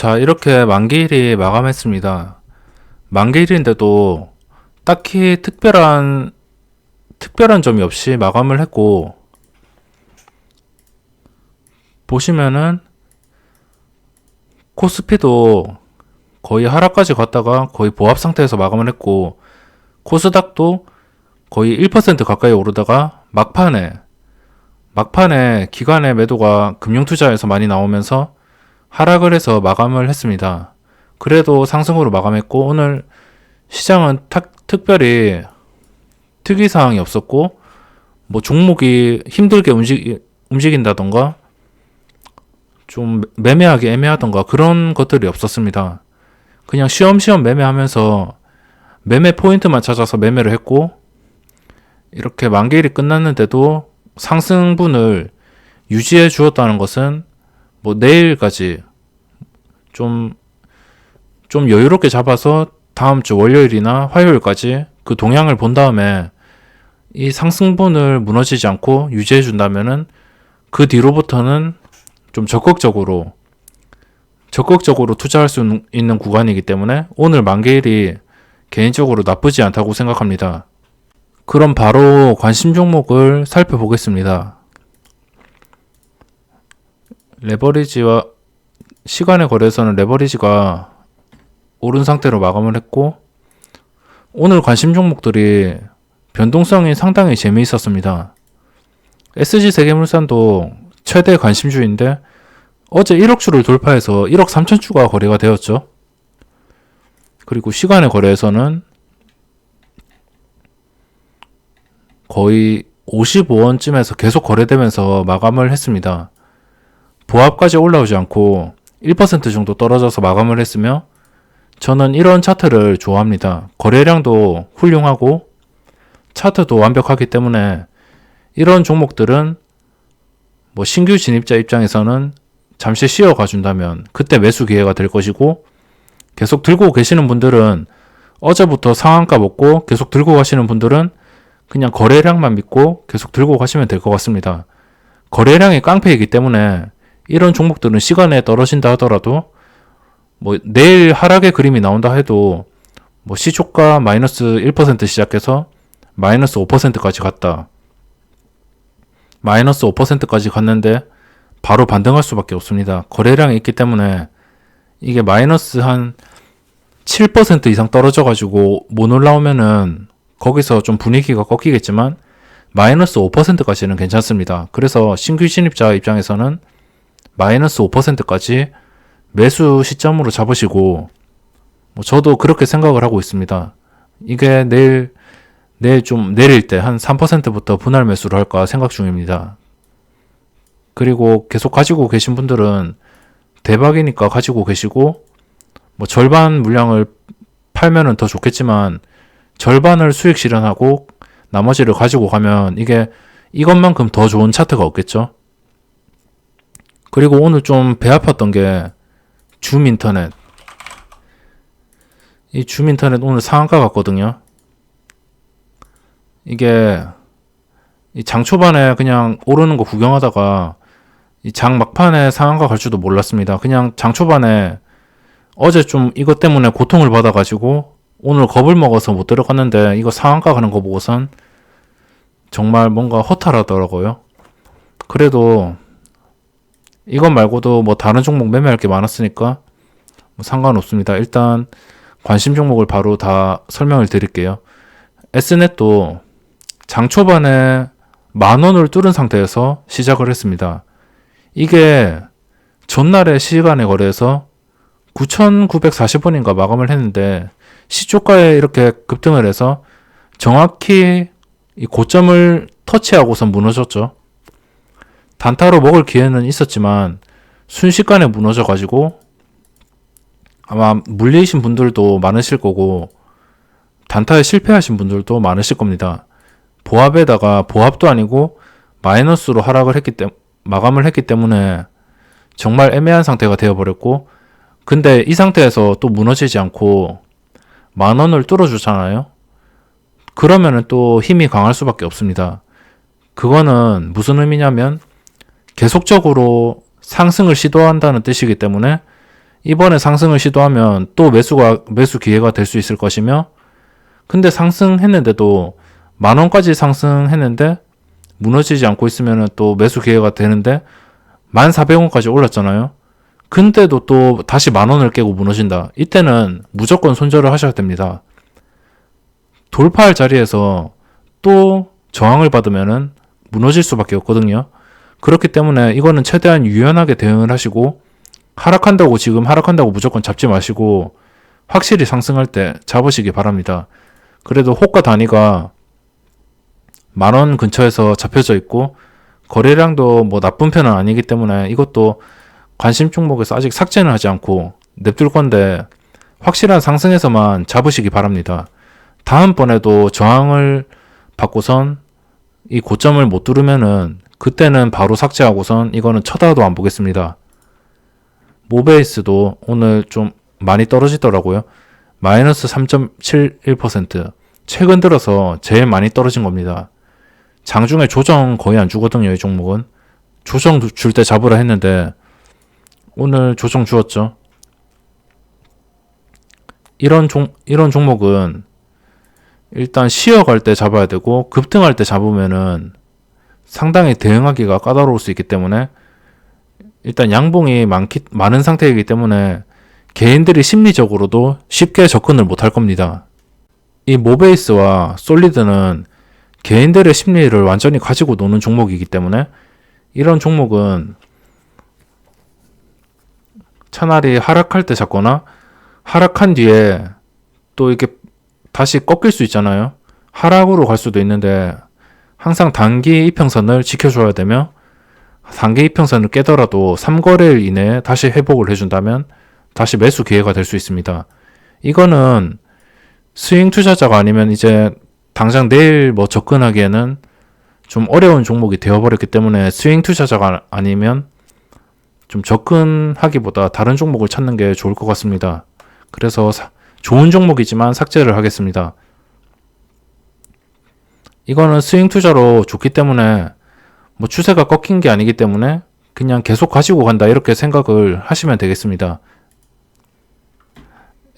자, 이렇게 만기일이 마감했습니다. 만기일인데도 딱히 특별한 점이 없이 마감을 했고, 보시면은 코스피도 거의 하락까지 갔다가 거의 보합 상태에서 마감을 했고, 코스닥도 거의 1% 가까이 오르다가 막판에 기관의 매도가 금융투자에서 많이 나오면서 하락을 해서 마감을 했습니다. 그래도 상승으로 마감했고, 오늘 시장은 특별히 특이사항이 없었고, 뭐 종목이 힘들게 움직인다던가 좀 매매하기 애매하던가 그런 것들이 없었습니다. 그냥 쉬엄쉬엄 매매하면서 매매 포인트만 찾아서 매매를 했고, 이렇게 만기일이 끝났는데도 상승분을 유지해 주었다는 것은 뭐 내일까지 좀 여유롭게 잡아서 다음 주 월요일이나 화요일까지 그 동향을 본 다음에 이 상승분을 무너지지 않고 유지해 준다면은 그 뒤로부터는 좀 적극적으로 투자할 수 있는 구간이기 때문에 오늘 만기일이 개인적으로 나쁘지 않다고 생각합니다. 그럼 바로 관심 종목을 살펴보겠습니다. 레버리지와 시간의 거래에서는 레버리지가 오른 상태로 마감을 했고, 오늘 관심 종목들이 변동성이 상당히 재미있었습니다. SG세계물산도 최대 관심주인데 어제 1억 주를 돌파해서 1억 3천 주가 거래가 되었죠. 그리고 시간의 거래에서는 거의 55원쯤에서 계속 거래되면서 마감을 했습니다. 보합까지 올라오지 않고 1% 정도 떨어져서 마감을 했으며, 저는 이런 차트를 좋아합니다. 거래량도 훌륭하고 차트도 완벽하기 때문에 이런 종목들은 뭐 신규 진입자 입장에서는 잠시 쉬어가 준다면 그때 매수 기회가 될 것이고, 계속 들고 계시는 분들은 어제부터 상한가 먹고 계속 들고 가시는 분들은 그냥 거래량만 믿고 계속 들고 가시면 될 것 같습니다. 거래량이 깡패이기 때문에 이런 종목들은 시간에 떨어진다 하더라도 뭐 내일 하락의 그림이 나온다 해도 뭐 시초가 마이너스 1% 시작해서 마이너스 5%까지 갔다. 마이너스 5%까지 갔는데 바로 반등할 수밖에 없습니다. 거래량이 있기 때문에 이게 마이너스 한 7% 이상 떨어져가지고 못 올라오면은 거기서 좀 분위기가 꺾이겠지만 마이너스 5%까지는 괜찮습니다. 그래서 신규 진입자 입장에서는 마이너스 5%까지 매수 시점으로 잡으시고, 뭐 저도 그렇게 생각을 하고 있습니다. 이게 내일 좀 내릴 때 한 3%부터 분할 매수를 할까 생각 중입니다. 그리고 계속 가지고 계신 분들은 대박이니까 가지고 계시고, 뭐 절반 물량을 팔면은 더 좋겠지만 절반을 수익 실현하고 나머지를 가지고 가면 이게 이것만큼 더 좋은 차트가 없겠죠. 그리고 오늘 좀 배 아팠던 게 줌인터넷. 이 줌인터넷 오늘 상한가 갔거든요. 이게 이 장 초반에 그냥 오르는 거 구경하다가 이 장 막판에 상한가 갈 줄도 몰랐습니다. 그냥 장 초반에 어제 좀 이것 때문에 고통을 받아가지고 오늘 겁을 먹어서 못 들어갔는데 이거 상한가 가는 거 보고선 정말 뭔가 허탈하더라고요. 그래도 이것 말고도 뭐 다른 종목 매매할 게 많았으니까 뭐 상관없습니다. 일단 관심 종목을 바로 다 설명을 드릴게요. S넷도 장 초반에 10,000원을 뚫은 상태에서 시작을 했습니다. 이게 전날에 시간에 거래해서 9,940원인가 마감을 했는데 시초가에 이렇게 급등을 해서 정확히 이 고점을 터치하고서 무너졌죠. 단타로 먹을 기회는 있었지만 순식간에 무너져가지고 아마 물리신 분들도 많으실 거고 단타에 실패하신 분들도 많으실 겁니다. 보합에다가 보합도 아니고 마이너스로 마감을 했기 때문에 정말 애매한 상태가 되어버렸고, 근데 이 상태에서 또 무너지지 않고 10,000원을 뚫어주잖아요. 그러면은 또 힘이 강할 수밖에 없습니다. 그거는 무슨 의미냐면 계속적으로 상승을 시도한다는 뜻이기 때문에 이번에 상승을 시도하면 또 매수 기회가 될 수 있을 것이며, 근데 상승했는데도 10,000원까지 상승했는데 무너지지 않고 있으면 또 매수 기회가 되는데 14,000원까지 올랐잖아요. 근데도 또 다시 10,000원을 깨고 무너진다. 이때는 무조건 손절을 하셔야 됩니다. 돌파할 자리에서 또 저항을 받으면은 무너질 수밖에 없거든요. 그렇기 때문에 이거는 최대한 유연하게 대응을 하시고, 지금 하락한다고 무조건 잡지 마시고 확실히 상승할 때 잡으시기 바랍니다. 그래도 호가 단위가 10,000원 근처에서 잡혀져 있고 거래량도 뭐 나쁜 편은 아니기 때문에 이것도 관심 종목에서 아직 삭제는 하지 않고 냅둘 건데, 확실한 상승에서만 잡으시기 바랍니다. 다음번에도 저항을 받고선 이 고점을 못 뚫으면은 그때는 바로 삭제하고선 이거는 쳐다도 안 보겠습니다. 모베이스도 오늘 좀 많이 떨어지더라고요. 마이너스 3.71%. 최근 들어서 제일 많이 떨어진 겁니다. 장중에 조정 거의 안 주거든요, 이 종목은. 조정 줄 때 잡으라 했는데 오늘 조정 주었죠. 이런 종목은 일단 쉬어갈 때 잡아야 되고, 급등할 때 잡으면은 상당히 대응하기가 까다로울 수 있기 때문에 일단 양봉이 많은 상태이기 때문에 개인들이 심리적으로도 쉽게 접근을 못할 겁니다. 이 모베이스와 솔리드는 개인들의 심리를 완전히 가지고 노는 종목이기 때문에 이런 종목은 차라리 하락할 때 잡거나, 하락한 뒤에 또 이렇게 다시 꺾일 수 있잖아요. 하락으로 갈 수도 있는데 항상 단기 이평선을 지켜줘야 되며, 단기 이평선을 깨더라도 3거래일 이내에 다시 회복을 해준다면 다시 매수 기회가 될 수 있습니다. 이거는 스윙 투자자가 아니면 이제 당장 내일 뭐 접근하기에는 좀 어려운 종목이 되어버렸기 때문에, 스윙 투자자가 아니면 좀 접근하기보다 다른 종목을 찾는 게 좋을 것 같습니다. 그래서 좋은 종목이지만 삭제를 하겠습니다. 이거는 스윙 투자로 좋기 때문에 뭐 추세가 꺾인 게 아니기 때문에 그냥 계속 가지고 간다, 이렇게 생각을 하시면 되겠습니다.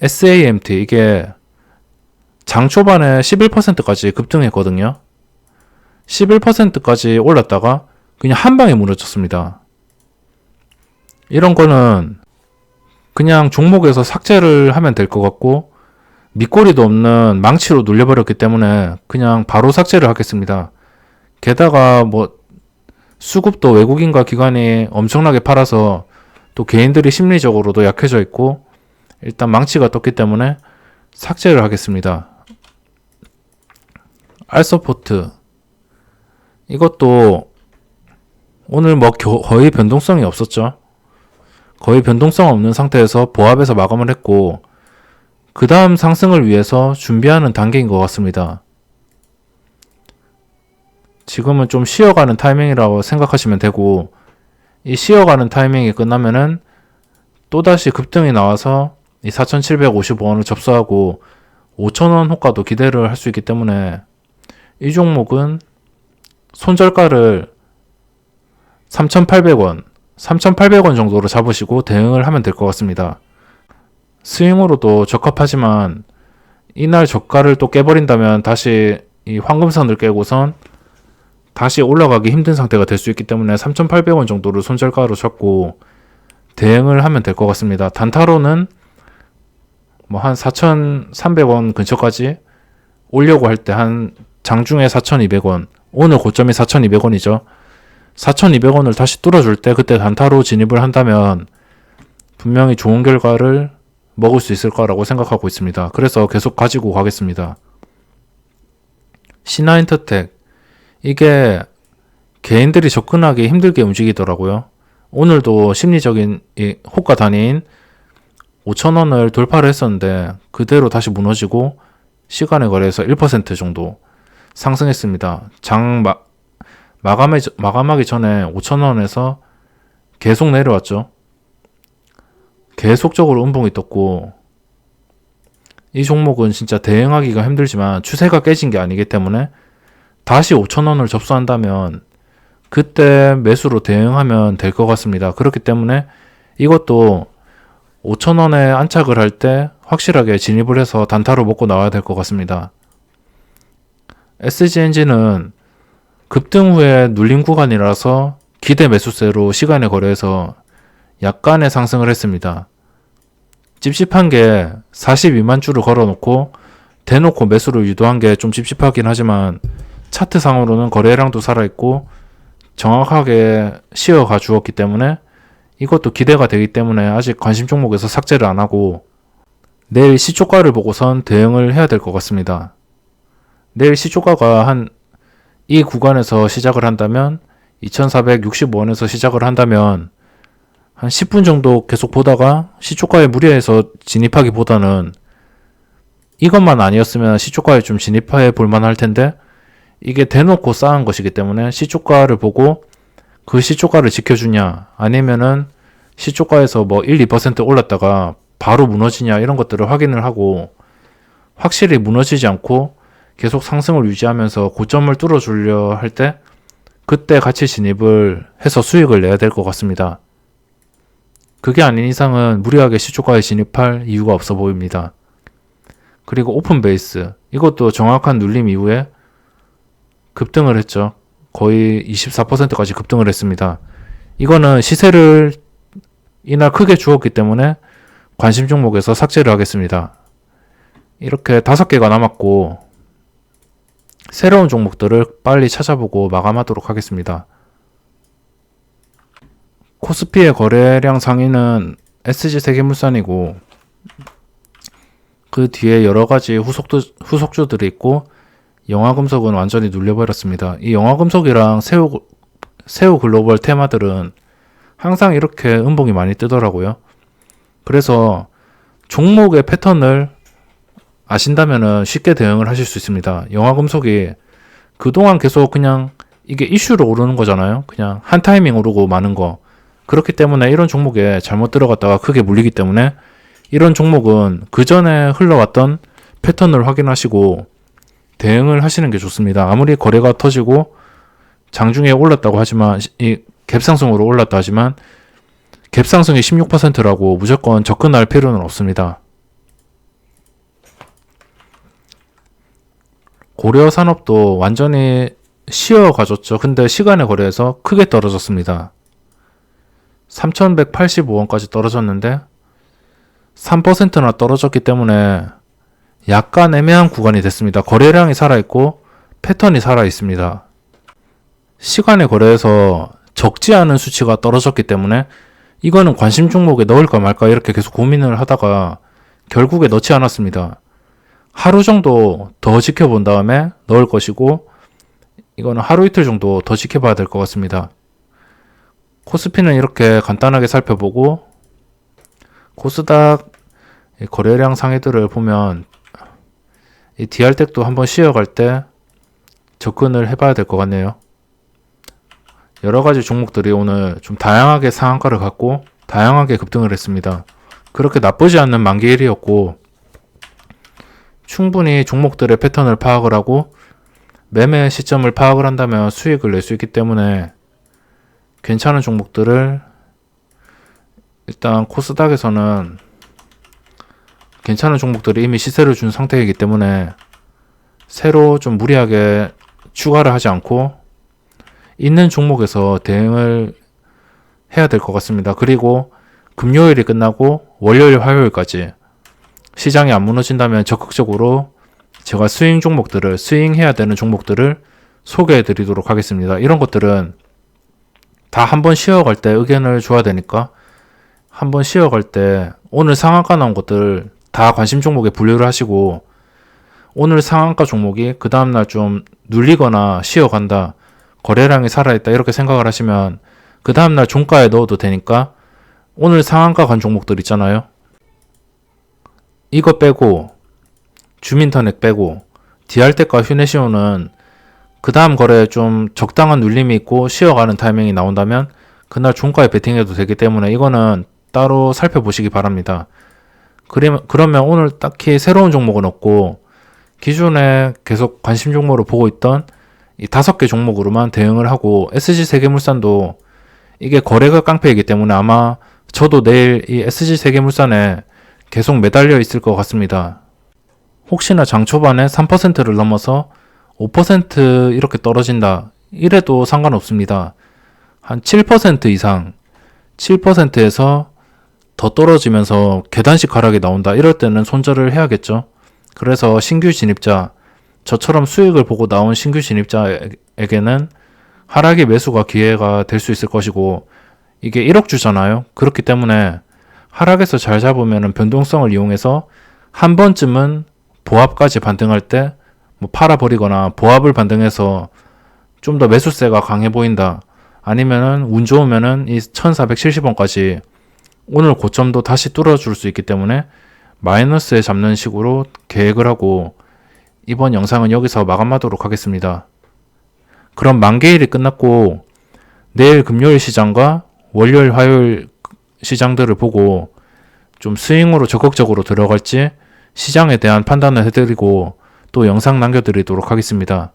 SAMT 이게 장 초반에 11%까지 급등했거든요. 11%까지 올랐다가 그냥 한 방에 무너졌습니다. 이런 거는 그냥 종목에서 삭제를 하면 될 것 같고, 밑꼬리도 없는 망치로 눌려버렸기 때문에 그냥 바로 삭제를 하겠습니다. 게다가 뭐 수급도 외국인과 기관이 엄청나게 팔아서 또 개인들이 심리적으로도 약해져 있고, 일단 망치가 떴기 때문에 삭제를 하겠습니다. 알서포트 이것도 오늘 뭐 거의 변동성이 없었죠. 거의 변동성 없는 상태에서 보합에서 마감을 했고, 그 다음 상승을 위해서 준비하는 단계인 것 같습니다. 지금은 좀 쉬어가는 타이밍이라고 생각하시면 되고, 이 쉬어가는 타이밍이 끝나면은 또다시 급등이 나와서 이 4,755원을 접수하고 5,000원 호가도 기대를 할 수 있기 때문에 이 종목은 손절가를 3,800원 정도로 잡으시고 대응을 하면 될 것 같습니다. 스윙으로도 적합하지만 이날 저가를 또 깨버린다면 다시 이 황금선을 깨고선 다시 올라가기 힘든 상태가 될 수 있기 때문에 3,800원 정도를 손절가로 잡고 대응을 하면 될 것 같습니다. 단타로는 뭐 한 4,300원 근처까지 오려고 할 때 한 장중에 4,200원, 오늘 고점이 4,200원이죠. 4,200원을 다시 뚫어줄 때 그때 단타로 진입을 한다면 분명히 좋은 결과를 먹을 수 있을 거라고 생각하고 있습니다. 그래서 계속 가지고 가겠습니다. 신화인터텍 이게 개인들이 접근하기 힘들게 움직이더라고요. 오늘도 심리적인 호가 단위인 5,000원을 돌파를 했었는데 그대로 다시 무너지고 시간에 거래해서 1% 정도 상승했습니다. 마감하기 전에 5,000원에서 계속 내려왔죠. 계속적으로 음봉이 떴고, 이 종목은 진짜 대응하기가 힘들지만 추세가 깨진 게 아니기 때문에 다시 5,000원을 접수한다면 그때 매수로 대응하면 될 것 같습니다. 그렇기 때문에 이것도 5,000원에 안착을 할 때 확실하게 진입을 해서 단타로 먹고 나와야 될 것 같습니다. SG엔진은 급등 후에 눌림 구간이라서 기대 매수세로 시간의 거래에서 약간의 상승을 했습니다. 찝찝한 게 42만 주를 걸어놓고 대놓고 매수를 유도한 게 좀 찝찝하긴 하지만 차트상으로는 거래량도 살아있고 정확하게 시어가 주었기 때문에 이것도 기대가 되기 때문에 아직 관심 종목에서 삭제를 안 하고 내일 시초가를 보고선 대응을 해야 될 것 같습니다. 내일 시초가가 이 구간에서 시작을 한다면 2465원에서 시작을 한다면 한 10분 정도 계속 보다가 시초가에 무리해서 진입하기보다는 이것만 아니었으면 시초가에 좀 진입해 볼만 할 텐데 이게 대놓고 쌓은 것이기 때문에 시초가를 보고 그 시초가를 지켜주냐 아니면은 시초가에서 뭐 1, 2% 올랐다가 바로 무너지냐 이런 것들을 확인을 하고 확실히 무너지지 않고 계속 상승을 유지하면서 고점을 뚫어주려 할 때 그때 같이 진입을 해서 수익을 내야 될 것 같습니다. 그게 아닌 이상은 무리하게 시초가에 진입할 이유가 없어 보입니다. 그리고 오픈 베이스 이것도 정확한 눌림 이후에 급등을 했죠. 거의 24%까지 급등을 했습니다. 이거는 시세를 이날 크게 주었기 때문에 관심 종목에서 삭제를 하겠습니다. 이렇게 5개가 남았고 새로운 종목들을 빨리 찾아보고 마감하도록 하겠습니다. 코스피의 거래량 상위는 SG세계물산이고 그 뒤에 여러가지 후속주들이 있고 영화금속은 완전히 눌려버렸습니다. 이 영화금속이랑 새우 글로벌 테마들은 항상 이렇게 음봉이 많이 뜨더라고요. 그래서 종목의 패턴을 아신다면 쉽게 대응을 하실 수 있습니다. 영화금속이 그동안 계속 그냥 이게 이슈로 오르는 거잖아요. 그냥 한 타이밍 오르고 마는 거. 그렇기 때문에 이런 종목에 잘못 들어갔다가 크게 물리기 때문에 이런 종목은 그 전에 흘러왔던 패턴을 확인하시고 대응을 하시는 게 좋습니다. 아무리 거래가 터지고 장중에 올랐다고 하지만 이 갭상승으로 올랐다 하지만 갭상승이 16%라고 무조건 접근할 필요는 없습니다. 고려산업도 완전히 쉬어가졌죠. 근데 시간의 거래에서 크게 떨어졌습니다. 3,185원까지 떨어졌는데 3%나 떨어졌기 때문에 약간 애매한 구간이 됐습니다. 거래량이 살아있고 패턴이 살아있습니다. 시간의 거래에서 적지 않은 수치가 떨어졌기 때문에 이거는 관심 종목에 넣을까 말까 이렇게 계속 고민을 하다가 결국에 넣지 않았습니다. 하루 정도 더 지켜본 다음에 넣을 것이고 이거는 하루 이틀 정도 더 지켜봐야 될 것 같습니다. 코스피는 이렇게 간단하게 살펴보고 코스닥 거래량 상위들을 보면 이 DR텍도 한번 쉬어갈 때 접근을 해봐야 될 것 같네요. 여러가지 종목들이 오늘 좀 다양하게 상한가를 갖고 다양하게 급등을 했습니다. 그렇게 나쁘지 않는 만기일이었고 충분히 종목들의 패턴을 파악을 하고 매매 시점을 파악을 한다면 수익을 낼 수 있기 때문에 괜찮은 종목들을 일단 코스닥에서는 괜찮은 종목들이 이미 시세를 준 상태이기 때문에 새로 좀 무리하게 추가를 하지 않고 있는 종목에서 대응을 해야 될 것 같습니다. 그리고 금요일이 끝나고 월요일, 화요일까지 시장이 안 무너진다면 적극적으로 제가 스윙해야 되는 종목들을 소개해 드리도록 하겠습니다. 이런 것들은 다 한번 쉬어갈 때 의견을 줘야 되니까 한번 쉬어갈 때 오늘 상한가 나온 것들 다 관심 종목에 분류를 하시고 오늘 상한가 종목이 그 다음날 좀 눌리거나 쉬어간다, 거래량이 살아있다 이렇게 생각을 하시면 그 다음날 종가에 넣어도 되니까 오늘 상한가 간 종목들 있잖아요. 이거 빼고 주민터넥 빼고 디알텍과 휴네시오는 그 다음 거래에 좀 적당한 눌림이 있고 쉬어가는 타이밍이 나온다면 그날 종가에 베팅해도 되기 때문에 이거는 따로 살펴보시기 바랍니다. 그러면 오늘 딱히 새로운 종목은 없고 기존에 계속 관심 종목으로 보고 있던 이 5개 종목으로만 대응을 하고 SG세계물산도 이게 거래가 깡패이기 때문에 아마 저도 내일 이 SG 세계물산에 계속 매달려 있을 것 같습니다. 혹시나 장 초반에 3%를 넘어서 5% 이렇게 떨어진다. 이래도 상관없습니다. 한 7% 이상, 7%에서 더 떨어지면서 계단식 하락이 나온다. 이럴 때는 손절을 해야겠죠. 그래서 신규 진입자, 저처럼 수익을 보고 나온 신규 진입자에게는 하락의 매수가 기회가 될 수 있을 것이고, 이게 1억 주잖아요. 그렇기 때문에 하락에서 잘 잡으면 변동성을 이용해서 한 번쯤은 보합까지 반등할 때 뭐 팔아버리거나 보합을 반등해서 좀 더 매수세가 강해 보인다. 아니면은 운 좋으면은 이 1470원까지 오늘 고점도 다시 뚫어줄 수 있기 때문에 마이너스에 잡는 식으로 계획을 하고 이번 영상은 여기서 마감하도록 하겠습니다. 그럼 만개일이 끝났고 내일 금요일 시장과 월요일 화요일 시장들을 보고 좀 스윙으로 적극적으로 들어갈지 시장에 대한 판단을 해드리고 또 영상 남겨드리도록 하겠습니다.